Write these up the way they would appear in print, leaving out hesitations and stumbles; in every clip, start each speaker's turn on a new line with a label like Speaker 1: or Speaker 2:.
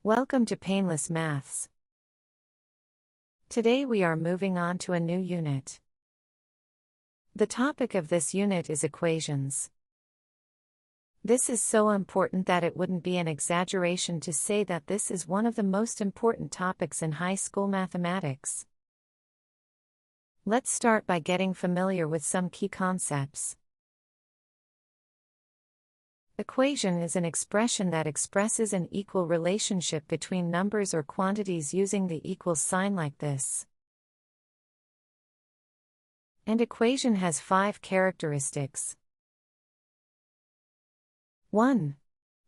Speaker 1: Welcome to Painless Maths. Today we are moving on to a new unit. The topic of this unit is equations. This is so important that it wouldn't be an exaggeration to say that this is one of the most important topics in high school mathematics. Let's start by getting familiar with some key concepts. Equation is an expression that expresses an equal relationship between numbers or quantities using the equals sign like this. An equation has 5 characteristics. 1.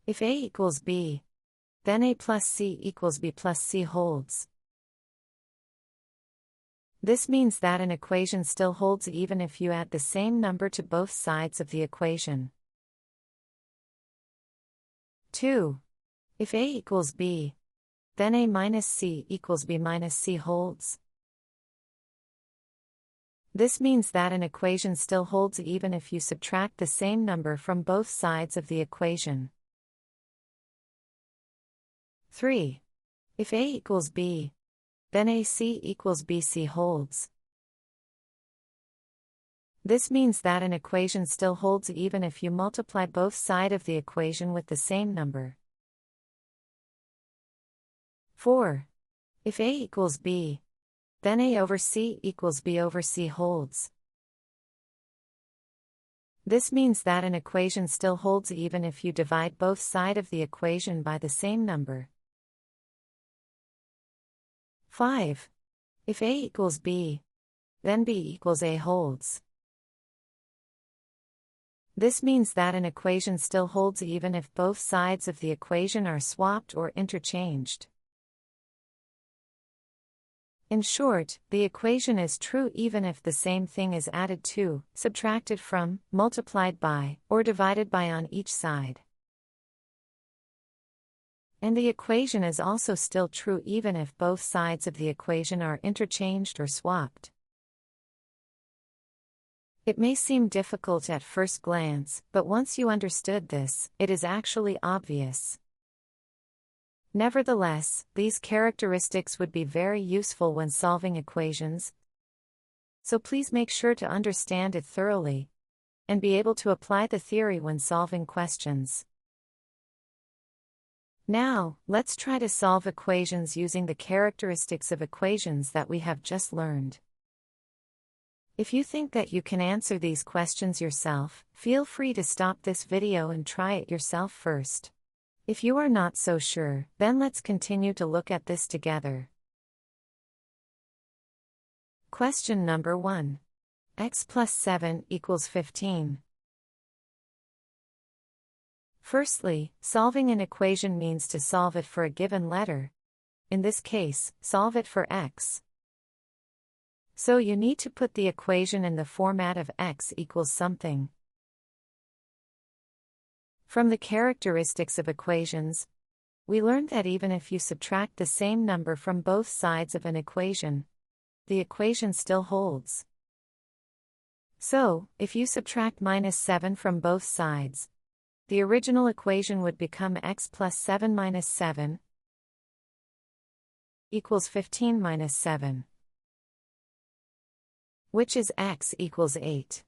Speaker 1: If A equals B, then A plus C equals B plus C holds. This means that an equation still holds even if you add the same number to both sides of the equation. 2. If A equals B, then A minus C equals B minus C holds. This means that an equation still holds even if you subtract the same number from both sides of the equation. 3. If A equals B, then AC equals BC holds. This means that an equation still holds even if you multiply both sides of the equation with the same number. 4. If A equals B, then A over C equals B over C holds. This means that an equation still holds even if you divide both sides of the equation by the same number. 5. If A equals B, then B equals A holds. This means that an equation still holds even if both sides of the equation are swapped or interchanged. In short, the equation is true even if the same thing is added to, subtracted from, multiplied by, or divided by on each side. And the equation is also still true even if both sides of the equation are interchanged or swapped. It may seem difficult at first glance, but once you understood this, it is actually obvious. Nevertheless, these characteristics would be very useful when solving equations, so please make sure to understand it thoroughly and be able to apply the theory when solving questions. Now, let's try to solve equations using the characteristics of equations that we have just learned. If you think that you can answer these questions yourself, feel free to stop this video and try it yourself first. If you are not so sure, then let's continue to look at this together. Question number 1. X plus 7 equals 15. Firstly, solving an equation means to solve it for a given letter. In this case, solve it for x. So you need to put the equation in the format of x equals something. From the characteristics of equations, we learned that even if you subtract the same number from both sides of an equation, the equation still holds. So, if you subtract minus 7 from both sides, the original equation would become x plus 7 minus 7 equals 15 minus 7. Which is x equals 8.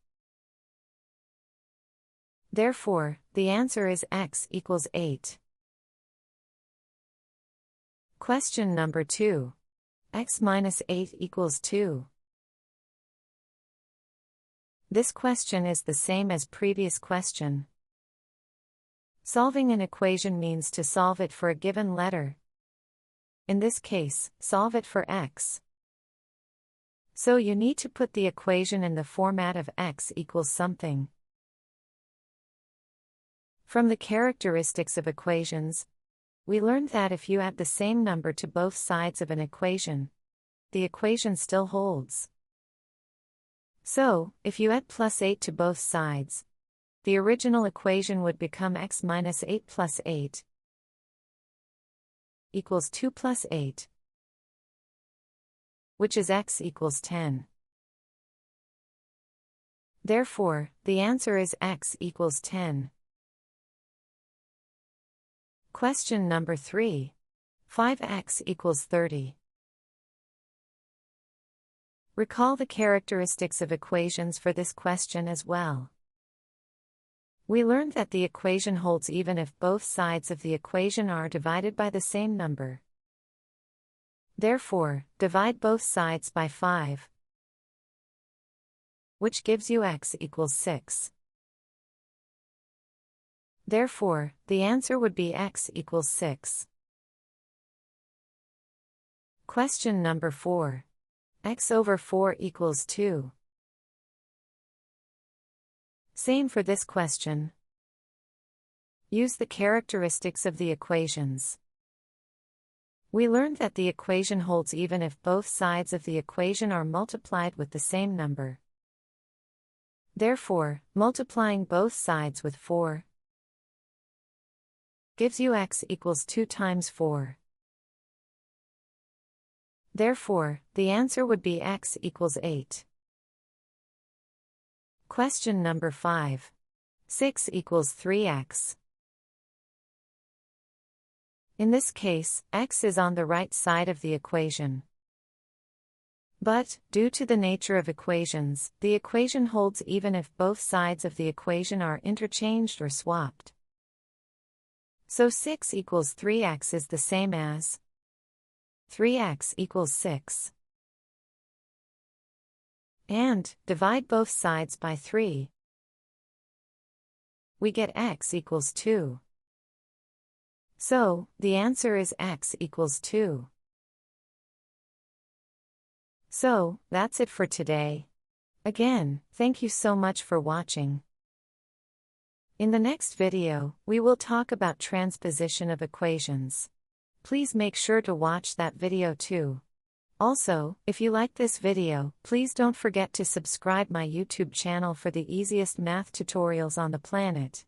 Speaker 1: Therefore, the answer is x equals 8. Question number 2. X minus 8 equals 2. This question is the same as previous question. Solving an equation means to solve it for a given letter. In this case, solve it for x. So you need to put the equation in the format of x equals something. From the characteristics of equations, we learned that if you add the same number to both sides of an equation, the equation still holds. So, if you add plus 8 to both sides, the original equation would become x minus 8 plus 8 equals 2 plus 8. Which is x equals 10. Therefore, the answer is x equals 10. Question number 3. 5x equals 30. Recall the characteristics of equations for this question as well. We learned that the equation holds even if both sides of the equation are divided by the same number. Therefore, divide both sides by 5, which gives you x equals 6. Therefore, the answer would be x equals 6. Question number 4. X over 4 equals 2. Same for this question. Use the characteristics of the equations. We learned that the equation holds even if both sides of the equation are multiplied with the same number. Therefore, multiplying both sides with 4 gives you x equals 2 times 4. Therefore, the answer would be x equals 8. Question number 5. 6 equals 3x. In this case, x is on the right side of the equation. But, due to the nature of equations, the equation holds even if both sides of the equation are interchanged or swapped. So 6 equals 3x is the same as 3x equals 6. And, divide both sides by 3. We get x equals 2. So, the answer is x equals 2. So, that's it for today. Again, thank you so much for watching. In the next video, we will talk about transposition of equations. Please make sure to watch that video too. Also, if you like this video, please don't forget to subscribe my YouTube channel for the easiest math tutorials on the planet.